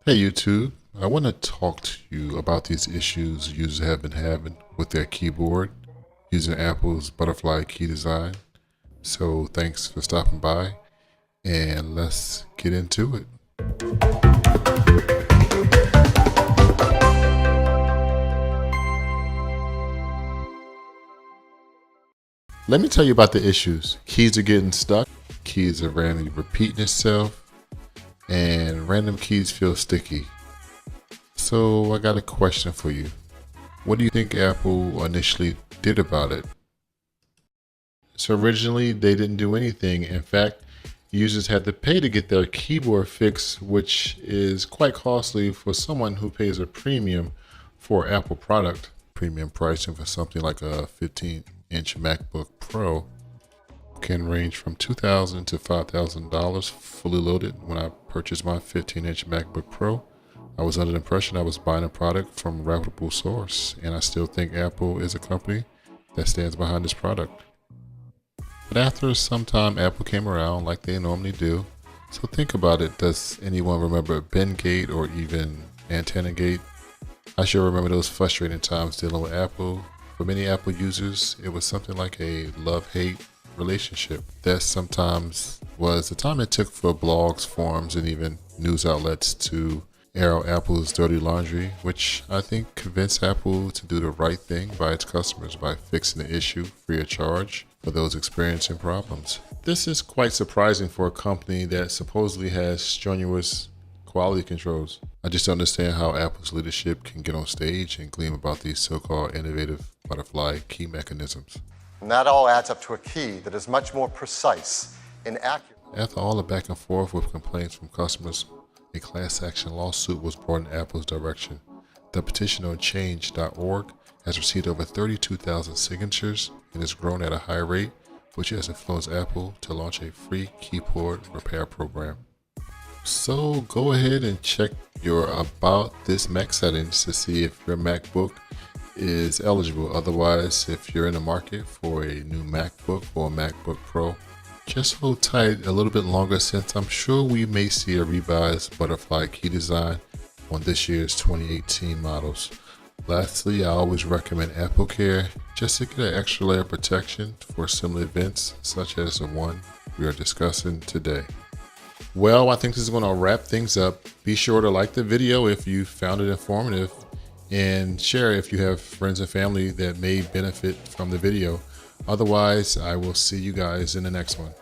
Hey YouTube, I want to talk to you about these issues users have been having with their keyboard using Apple's butterfly key design. So thanks for stopping by and let's get into it. Let me tell you about the issues. Keys are getting stuck, keys are randomly repeating itself, and random keys feel sticky. So I got a question for you. What do you think Apple initially did about it? So originally they didn't do anything. In fact, users had to pay to get their keyboard fixed, which is quite costly for someone who pays a premium for Apple product. Premium pricing for something like a 15-inch MacBook Pro can range from $2,000 to $5,000 fully loaded. When I purchased my 15-inch MacBook Pro, I was under the impression I was buying a product from a reputable source, and I still think Apple is a company that stands behind this product. But after some time, Apple came around like they normally do. So think about it. Does anyone remember Bendgate or even AntennaGate? I sure remember those frustrating times dealing with Apple. For many Apple users, it was something like a love-hate relationship. That sometimes was the time it took for blogs, forums, and even news outlets to air out Apple's dirty laundry, which I think convinced Apple to do the right thing by its customers by fixing the issue free of charge for those experiencing problems. This is quite surprising for a company that supposedly has strenuous quality controls. I just don't understand how Apple's leadership can get on stage and gleam about these so-called innovative butterfly key mechanisms. And that all adds up to a key that is much more precise and accurate. After all the back and forth with complaints from customers, a class action lawsuit was brought in Apple's direction. The petition on change.org has received over 32,000 signatures and has grown at a high rate, which has influenced Apple to launch a free keyboard repair program. So go ahead and check your About This Mac settings to see if your MacBook is eligible. Otherwise, if you're in the market for a new MacBook or a MacBook Pro, just hold tight a little bit longer, since I'm sure we may see a revised butterfly key design on this year's 2018 models. Lastly, I always recommend AppleCare just to get an extra layer of protection for similar events such as the one we are discussing today. Well, I think this is going to wrap things up. Be sure to like the video if you found it informative, and share if you have friends and family that may benefit from the video. Otherwise, I will see you guys in the next one.